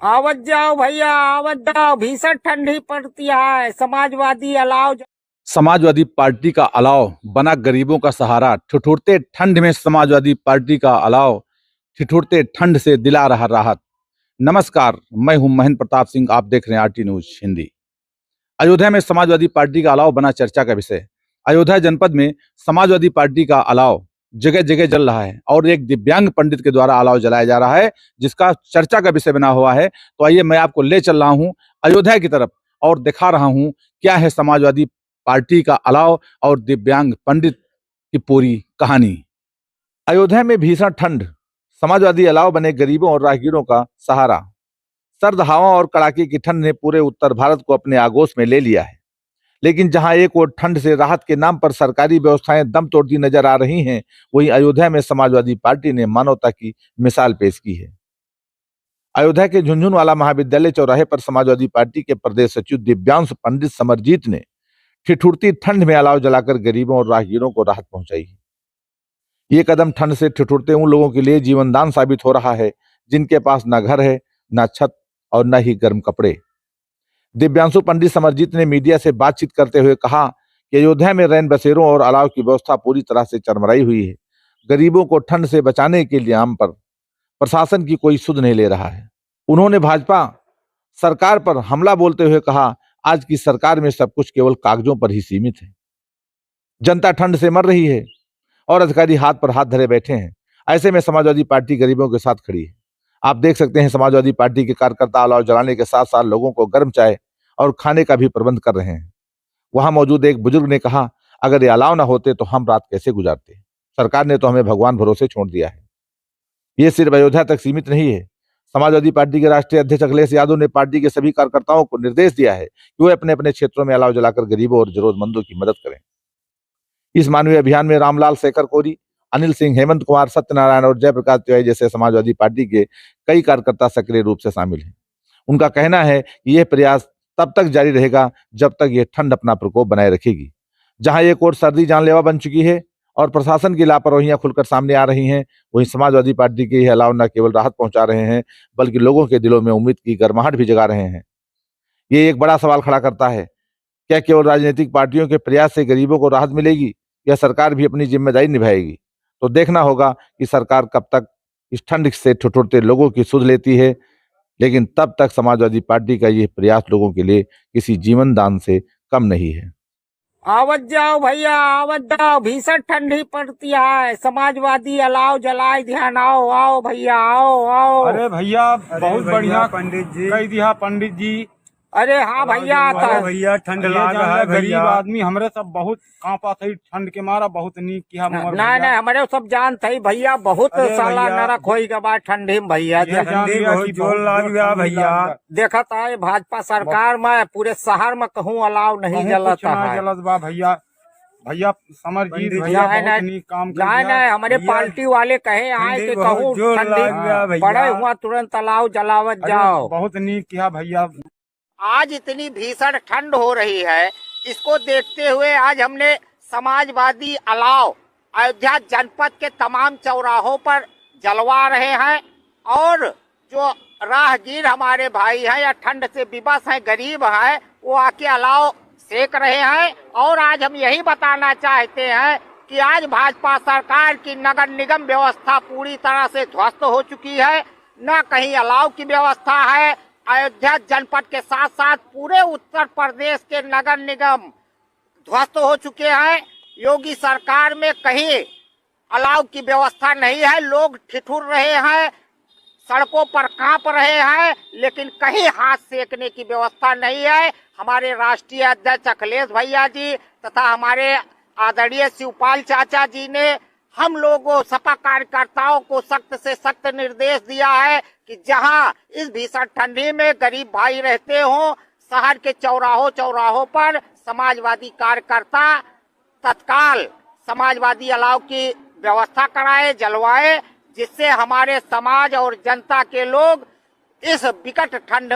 आवत जाओ भैया, आवत जाओ। भीषण ठंडी पड़ती है। समाजवादी अलाव। समाजवादी पार्टी का अलाव बना गरीबों का सहारा। ठिठुरते ठंड में समाजवादी पार्टी का अलाव ठिठुरते ठंड से दिला रहा राहत। नमस्कार, मैं हूं महेंद्र प्रताप सिंह। आप देख रहे हैं आरटी न्यूज हिंदी। अयोध्या में समाजवादी पार्टी का अलाव बना चर्चा का विषय। अयोध्या जनपद में समाजवादी पार्टी का अलाव जगह जगह जल रहा है और एक दिव्यांग पंडित के द्वारा अलाव जलाया जा रहा है, जिसका चर्चा का विषय बना हुआ है। तो आइए मैं आपको ले चल रहा हूं अयोध्या की तरफ और दिखा रहा हूं क्या है समाजवादी पार्टी का अलाव और दिव्यांग पंडित की पूरी कहानी। अयोध्या में भीषण ठंड, समाजवादी अलाव बने गरीबों और राहगीरों का सहारा। सर्द हवा और कड़ाके की ठंड ने पूरे उत्तर भारत को अपने आगोश में ले लिया है, लेकिन जहां एक ओर ठंड से राहत के नाम पर सरकारी व्यवस्थाएं दम तोड़ती नजर आ रही हैं, वहीं अयोध्या में समाजवादी पार्टी ने मानवता की मिसाल पेश की है। अयोध्या के झुनझुनवाला महाविद्यालय चौराहे पर समाजवादी पार्टी के प्रदेश सचिव दिव्यांश पंडित समरजीत ने ठिठुरती ठंड में अलाव जलाकर गरीबों और राहगीरों को राहत पहुंचाई। ये कदम ठंड से ठिठुरते उन लोगों के लिए जीवनदान साबित हो रहा है जिनके पास न घर है, न छत और न ही गर्म कपड़े। दिव्यांशु पंडित समरजीत ने मीडिया से बातचीत करते हुए कहा कि अयोध्या में रैन बसेरों और अलाव की व्यवस्था पूरी तरह से चरमराई हुई है। गरीबों को ठंड से बचाने के लिए आम पर प्रशासन की कोई सुध नहीं ले रहा है। उन्होंने भाजपा सरकार पर हमला बोलते हुए कहा, आज की सरकार में सब कुछ केवल कागजों पर ही सीमित है। जनता ठंड से मर रही है और अधिकारी हाथ पर हाथ धरे बैठे हैं। ऐसे में समाजवादी पार्टी गरीबों के साथ खड़ी है। आप देख सकते हैं समाजवादी पार्टी के कार्यकर्ता अलाव जलाने के साथ साथ लोगों को गर्म चाय और खाने का भी प्रबंध कर रहे हैं। वहां मौजूद एक बुजुर्ग ने कहा, अगर ये अलाव ना होते तो हम रात कैसे गुजारते। सरकार ने तो हमें भगवान भरोसे छोड़ दिया है। ये सिर्फ अयोध्या तक सीमित नहीं है। समाजवादी पार्टी के राष्ट्रीय अध्यक्ष अखिलेश यादव ने पार्टी के सभी कार्यकर्ताओं को निर्देश दिया है कि वे अपने अपने क्षेत्रों में अलाव जलाकर गरीबों और जरूरतमंदों की मदद करें। इस मानवीय अभियान में रामलाल शेखर कोरी, अनिल सिंह, हेमंत कुमार, सत्यनारायण और जयप्रकाश तिवारी जैसे समाजवादी पार्टी के कई कार्यकर्ता सक्रिय रूप से शामिल हैं। उनका कहना है कि यह प्रयास तब तक जारी रहेगा जब तक यह ठंड अपना प्रकोप बनाए रखेगी। जहां एक ओर सर्दी जानलेवा बन चुकी है और प्रशासन की लापरवाहियां खुलकर सामने आ रही हैं, वहीं समाजवादी पार्टी के यह अलाव न केवल राहत पहुंचा रहे हैं बल्कि लोगों के दिलों में उम्मीद की गर्माहट भी जगा रहे हैं। ये एक बड़ा सवाल खड़ा करता है, क्या केवल राजनीतिक पार्टियों के प्रयास से गरीबों को राहत मिलेगी या सरकार भी अपनी जिम्मेदारी निभाएगी? तो देखना होगा कि सरकार कब तक इस ठंड से ठिठुरते लोगों की सुध लेती है, लेकिन तब तक समाजवादी पार्टी का यह प्रयास लोगों के लिए किसी जीवन दान से कम नहीं है। आवत जाओ भैया, आवत जाओ। भीषण ठंडी पड़ती है। समाजवादी अलाव जलाए। ध्यान आओ, आओ भैया, आओ आओ। अरे भैया बहुत बढ़िया पंडित जी कह दिया पंडित जी। अरे हाँ भैया, आता है भैया ठंड लाग रहा है गरीब भैया। आदमी हमरे सब बहुत कांपा थी ठंड के मारा, बहुत नीक किया मगर नहीं नहीं, हमारे सब जान थे भैया। बहुत अरे साला भैया, नरक होई के बाद ठंडी में भैया। ये जान ठंडी लिया बहुत कि जोर लाग गया भैया। देखा था भाजपा सरकार में पूरे शहर में कहूँ अलाव नहीं जलता है। जलत बा भैया। भैया समरजीत पंडित भैया जी, बहुत नीक काम कर नहीं दिया। नहीं, हमारे भैया, पार्टी वाले कहे आए ठंडी कि बहुत कहूँ जोर ठंडी लाग गया भैया। पड़े हुआ तुरंत अलाव जलावत अरे जाओ। बहुत नीक किया भैया। आज इतनी भीषण ठंड हो रही है, इसको देखते हुए आज हमने समाजवादी अलाव अयोध्या जनपद के तमाम चौराहों पर जलवा रहे हैं। और जो राहगीर हमारे भाई हैं या ठंड से विवश हैं, गरीब हैं, वो आके अलाव सेक रहे हैं। और आज हम यही बताना चाहते हैं कि आज भाजपा सरकार की नगर निगम व्यवस्था पूरी तरह से ध्वस्त हो चुकी है। न कहीं अलाव की व्यवस्था है। अयोध्या जनपद के साथ साथ पूरे उत्तर प्रदेश के नगर निगम ध्वस्त हो चुके हैं। योगी सरकार में कहीं अलाव की व्यवस्था नहीं है। लोग ठिठुर रहे हैं, सड़कों पर कांप रहे हैं, लेकिन कहीं हाथ सेकने की व्यवस्था नहीं है। हमारे राष्ट्रीय अध्यक्ष अखिलेश भैया जी तथा हमारे आदरणीय शिवपाल चाचा जी ने हम लोगों सपा कार्यकर्ताओं को सख्त से सख्त निर्देश दिया है कि जहां इस भीषण ठंडी में गरीब भाई रहते हों, शहर के चौराहों पर समाजवादी कार्यकर्ता तत्काल समाजवादी अलाव की व्यवस्था कराए, जलवाए, जिससे हमारे समाज और जनता के लोग इस विकट ठंड